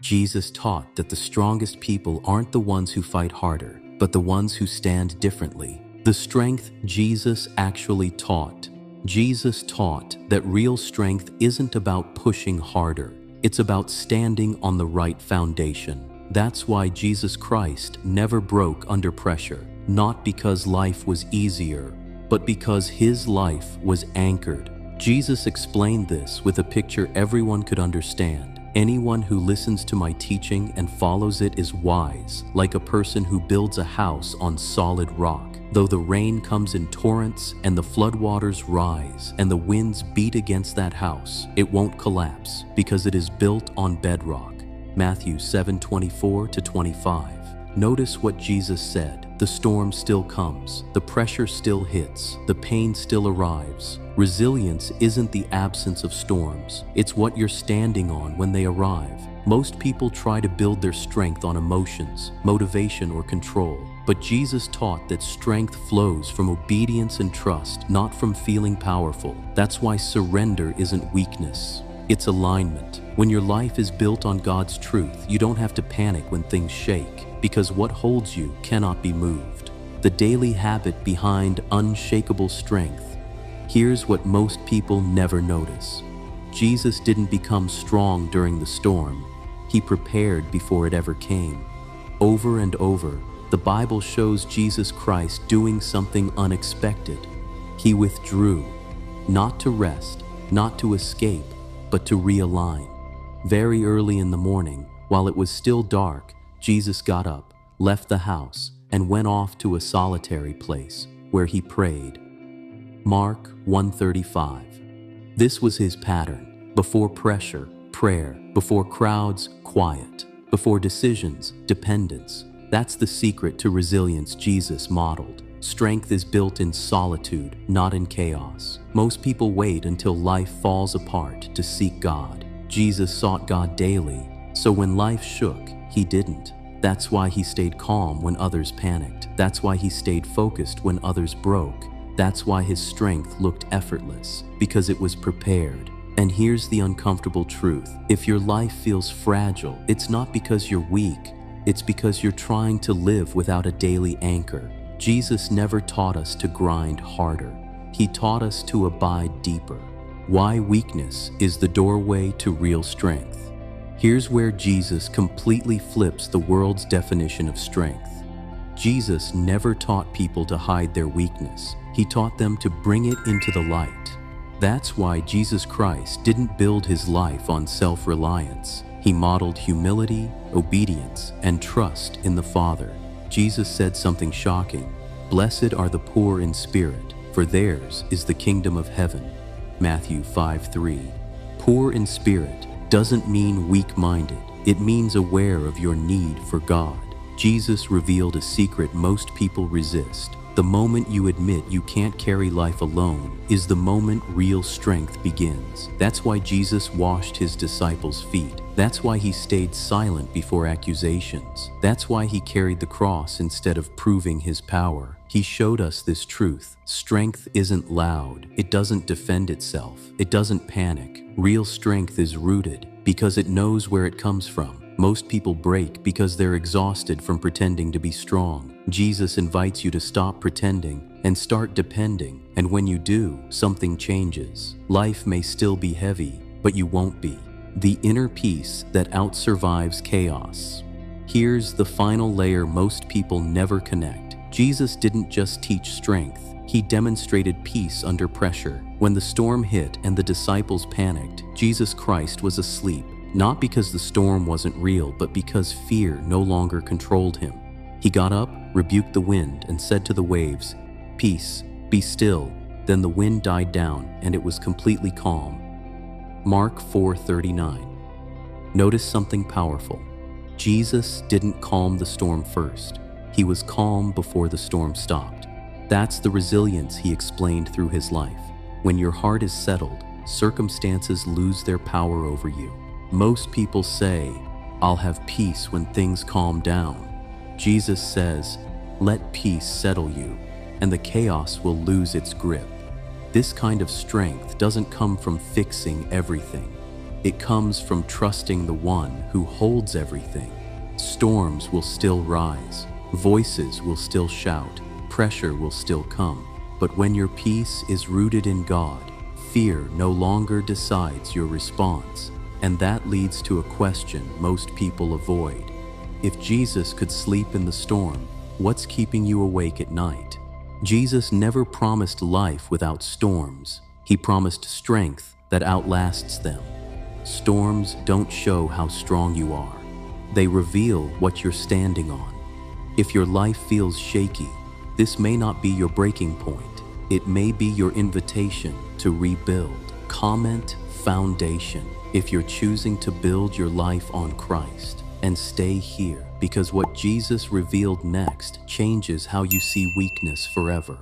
Jesus taught that the strongest people aren't the ones who fight harder, but the ones who stand differently. The strength Jesus actually taught. Jesus taught that real strength isn't about pushing harder. It's about standing on the right foundation. That's why Jesus Christ never broke under pressure, not because life was easier, but because his life was anchored. Jesus explained this with a picture everyone could understand. Anyone who listens to my teaching and follows it is wise, like a person who builds a house on solid rock. Though the rain comes in torrents and the floodwaters rise and the winds beat against that house, it won't collapse because it is built on bedrock. Matthew 7:24-25. Notice what Jesus said. The storm still comes, the pressure still hits, the pain still arrives. Resilience isn't the absence of storms, it's what you're standing on when they arrive. Most people try to build their strength on emotions, motivation, or control. But Jesus taught that strength flows from obedience and trust, not from feeling powerful. That's why surrender isn't weakness, it's alignment. When your life is built on God's truth, you don't have to panic when things shake, because what holds you cannot be moved. The daily habit behind unshakable strength. Here's what most people never notice. Jesus didn't become strong during the storm. He prepared before it ever came. Over and over, the Bible shows Jesus Christ doing something unexpected. He withdrew, not to rest, not to escape, but to realign. Very early in the morning, while it was still dark, Jesus got up, left the house, and went off to a solitary place where he prayed. Mark 1:35. This was his pattern. Before pressure, prayer. Before crowds, quiet. Before decisions, dependence. That's the secret to resilience Jesus modeled. Strength is built in solitude, not in chaos. Most people wait until life falls apart to seek God. Jesus sought God daily, so when life shook, he didn't. That's why he stayed calm when others panicked. That's why he stayed focused when others broke. That's why his strength looked effortless, because it was prepared. And here's the uncomfortable truth. If your life feels fragile, it's not because you're weak, it's because you're trying to live without a daily anchor. Jesus never taught us to grind harder. He taught us to abide deeper. Why weakness is the doorway to real strength. Here's where Jesus completely flips the world's definition of strength. Jesus never taught people to hide their weakness. He taught them to bring it into the light. That's why Jesus Christ didn't build his life on self-reliance. He modeled humility, obedience, and trust in the Father. Jesus said something shocking. "Blessed are the poor in spirit, for theirs is the kingdom of heaven." Matthew 5:3. Poor in spirit doesn't mean weak-minded. It means aware of your need for God. Jesus revealed a secret most people resist. The moment you admit you can't carry life alone is the moment real strength begins. That's why Jesus washed his disciples' feet. That's why he stayed silent before accusations. That's why he carried the cross instead of proving his power. He showed us this truth. Strength isn't loud. It doesn't defend itself. It doesn't panic. Real strength is rooted because it knows where it comes from. Most people break because they're exhausted from pretending to be strong. Jesus invites you to stop pretending and start depending. And when you do, something changes. Life may still be heavy, but you won't be. The inner peace that outsurvives chaos. Here's the final layer most people never connect. Jesus didn't just teach strength. He demonstrated peace under pressure. When the storm hit and the disciples panicked, Jesus Christ was asleep. Not because the storm wasn't real, but because fear no longer controlled him. He got up, rebuked the wind, and said to the waves, "Peace, be still." Then the wind died down, and it was completely calm. Mark 4:39. Notice something powerful. Jesus didn't calm the storm first. He was calm before the storm stopped. That's the resilience he explained through his life. When your heart is settled, circumstances lose their power over you. Most people say, "I'll have peace when things calm down." Jesus says, "Let peace settle you, and the chaos will lose its grip." This kind of strength doesn't come from fixing everything. It comes from trusting the one who holds everything. Storms will still rise, voices will still shout, pressure will still come. But when your peace is rooted in God, fear no longer decides your response. And that leads to a question most people avoid. If Jesus could sleep in the storm, what's keeping you awake at night? Jesus never promised life without storms. He promised strength that outlasts them. Storms don't show how strong you are. They reveal what you're standing on. If your life feels shaky, this may not be your breaking point. It may be your invitation to rebuild. Comment foundation if you're choosing to build your life on Christ. And stay here, because what Jesus revealed next changes how you see weakness forever.